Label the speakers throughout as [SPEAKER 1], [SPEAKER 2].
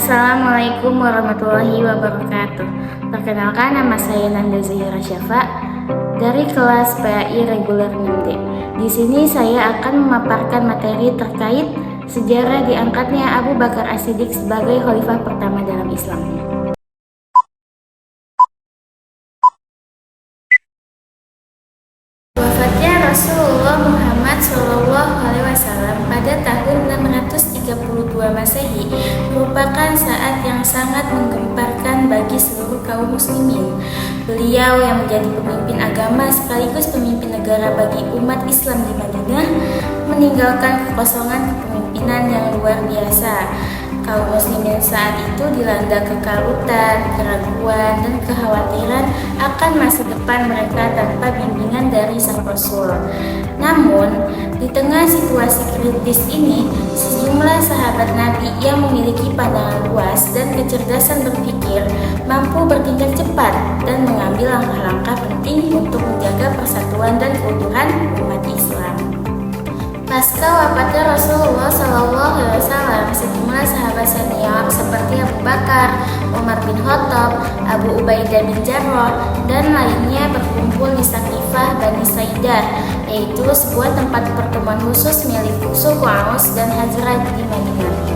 [SPEAKER 1] Assalamualaikum warahmatullahi wabarakatuh. Perkenalkan, nama saya Nanda Zahira Syafa dari kelas PAI Reguler 6D. Di sini saya akan memaparkan materi terkait sejarah diangkatnya Abu Bakar As-Siddiq sebagai khalifah pertama dalam Islam. Wafatnya Rasulullah Muhammad SAW pada tahun 632 Masehi merupakan saat yang sangat menggemparkan bagi seluruh kaum muslimin. Beliau yang menjadi pemimpin agama sekaligus pemimpin negara bagi umat Islam di Madinah meninggalkan kekosongan kepemimpinan yang luar biasa. Kaum muslimin saat itu dilanda kekalutan, keraguan, dan kekhawatiran akan masa depan mereka tanpa bimbingan dari sang Rasul. Namun, di tengah situasi kritis ini, sejumlah sahabat Nabi yang memiliki pandangan luas dan kecerdasan berpikir mampu bertindak cepat dan mengambil langkah-langkah penting untuk menjaga persatuan dan keutuhan umat Islam. Pasca wafatnya Rasulullah SAW, sejumlah sahabat senior seperti Abu Bakar, Umar bin Khattab, Abu Ubaidah bin Jarrah, dan lainnya berkumpul di Saqifah Bani Saidah, yaitu sebuah tempat pertemuan khusus milik suku Aus dan Hazraj di Madinah.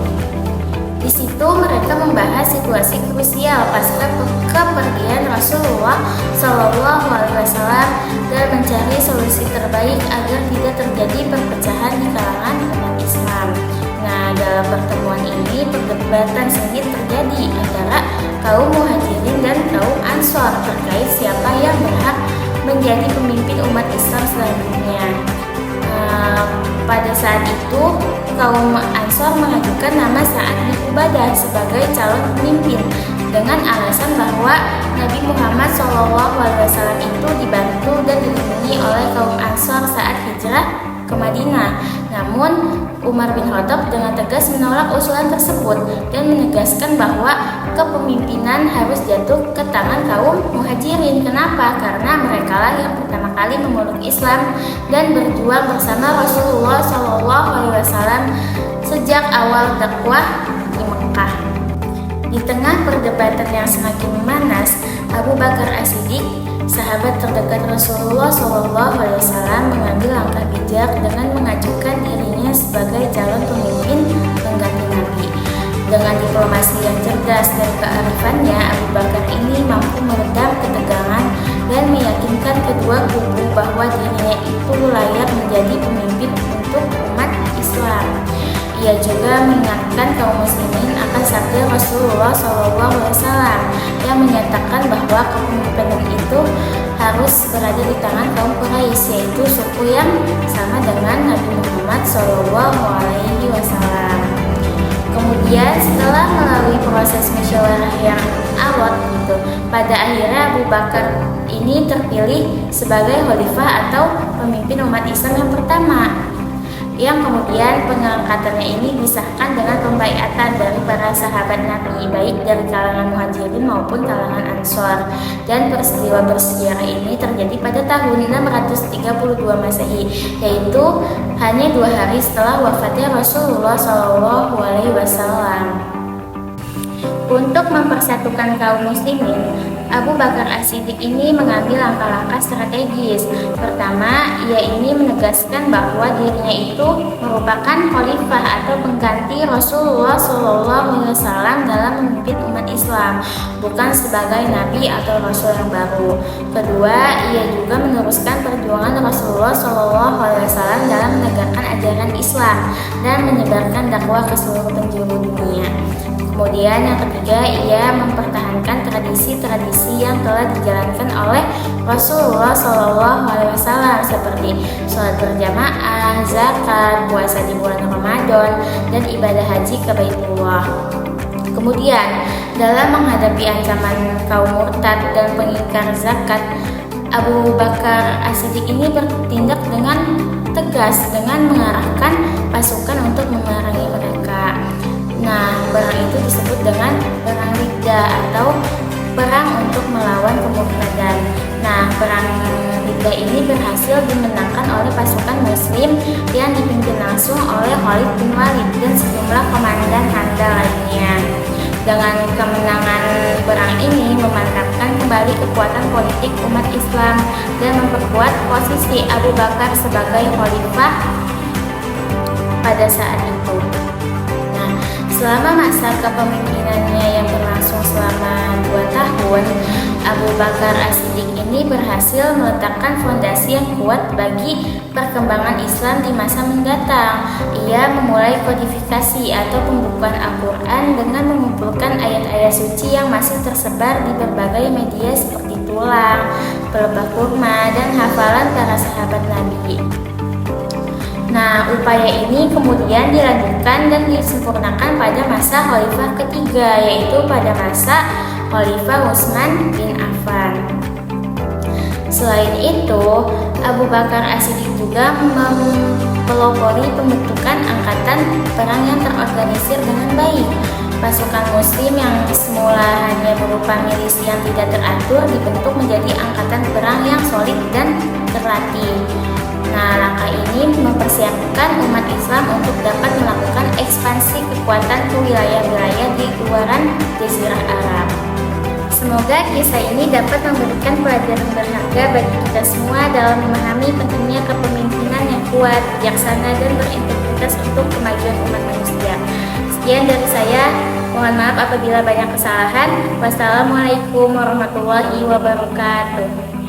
[SPEAKER 1] Di situ mereka membahas situasi krusial pasca kepergian Rasulullah SAW dan mencari solusi terbaik agar tidak terjadi perpecahan di kalangan umat Islam. Nah, dalam pertemuan ini perdebatan sengit terjadi antara kaum Muhajirin dan kaum Ansor terkait siapa yang berhak menjadi pemimpin umat Islam selanjutnya. Pada saat itu, kaum Ansor mengajukan nama Sa'ad bin Ubadah sebagai calon pemimpin dengan alasan bahwa Nabi Muhammad SAW itu dibantu dan dilindungi oleh kaum Ansor saat hijrah ke Madinah. Namun, Umar bin Khattab dengan tegas menolak usulan tersebut dan menegaskan bahwa kepemimpinan harus jatuh ke tangan kaum Muhajirin. Kenapa? Karena merekalah yang pertama kali memeluk Islam dan berjuang bersama Rasulullah SAW sejak awal dakwah di Mekah. Di tengah perdebatan yang semakin memanas, Abu Bakar As-Siddiq, sahabat terdekat Rasulullah SAW, mengambil langkah bijak dengan mengajukan dirinya sebagai calon pemimpin pengganti Nabi. Dengan diplomasi yang cerdas dan kearifannya, Abu Bakar ini mampu meredam ketegangan dan meyakinkan kedua kubu bahwa dirinya itu layak menjadi pemimpin untuk umat Islam. Ia juga mengingatkan kaum muslimin akan sabda Rasulullah SAW yang menyatakan bahwa kepemimpinan itu harus berada di tangan kaum Quraisy, yaitu suku yang sama dengan Nabi Muhammad SAW. Kemudian setelah melalui proses musyawarah yang alot pada akhirnya Abu Bakar ini terpilih sebagai khalifah atau pemimpin umat Islam yang pertama, yang kemudian pengangkatannya ini disahkan dengan pembaiatan dari para sahabat Nabi, baik dari kalangan Muhajirin maupun kalangan Ansor. Dan peristiwa bersejarah ini terjadi pada tahun 632 Masehi, yaitu hanya 2 hari setelah wafatnya Rasulullah SAW. Untuk mempersatukan kaum muslimin, Abu Bakar As-Siddiq ini mengambil langkah-langkah strategis. Pertama, ia ini menegaskan bahwa dirinya itu merupakan khalifah atau pengganti Rasulullah SAW dalam memimpin umat Islam, bukan sebagai nabi atau rasul yang baru. Kedua, ia juga meneruskan perjuangan Rasulullah SAW dalam menegakkan ajaran Islam dan menyebarkan dakwah ke seluruh penjuru dunia. Kemudian yang ketiga, ia mempertahankan tradisi-tradisi yang telah dijalankan oleh Rasulullah SAW seperti sholat berjamaah, zakat, puasa di bulan Ramadan, dan ibadah haji ke Baitullah. Kemudian dalam menghadapi ancaman kaum murtad dan pengingkar zakat, Abu Bakar As-Siddiq ini bertindak dengan tegas dengan mengarahkan pasukan untuk memerangi mereka. Nah, perang itu disebut dengan perang Riddah atau perang untuk melawan kemurtadan. Nah, perang Riddah ini berhasil dimenangkan oleh pasukan Muslim yang dipimpin langsung oleh Khalid bin Walid dan sejumlah komandan handal lainnya. Dengan kemenangan perang ini memantapkan kembali kekuatan politik umat Islam dan memperkuat posisi Abu Bakar sebagai khalifah pada saat itu. Nah, selama masa kepemimpinannya yang berlangsung selama 2 tahun, Abu Bakar As-Siddiq ini berhasil meletakkan fondasi yang kuat bagi perkembangan Islam di masa mendatang. Ia memulai kodifikasi atau pembukuan Al-Quran dengan mengumpulkan ayat-ayat suci yang masih tersebar di berbagai media seperti tulang, pelepah kurma, dan hafalan para sahabat Nabi. Nah, upaya ini kemudian dilanjutkan dan disempurnakan pada masa khalifah ketiga, yaitu pada masa Khalifah Utsman bin Affan. Selain itu, Abu Bakar As-Siddiq juga mempelopori pembentukan angkatan perang yang terorganisir dengan baik. Pasukan Muslim yang semula hanya berupa milis yang tidak teratur dibentuk menjadi angkatan perang yang solid dan terlatih. Nah, langkah ini mempersiapkan umat Islam untuk dapat melakukan ekspansi kekuatan ke wilayah-wilayah di luaran Jazirah Arab. Semoga kisah ini dapat memberikan pelajaran berharga bagi kita semua dalam memahami pentingnya kepemimpinan yang kuat, bijaksana, dan berintegritas untuk kemajuan umat manusia. Sekian dari saya, mohon maaf apabila banyak kesalahan. Wassalamualaikum warahmatullahi wabarakatuh.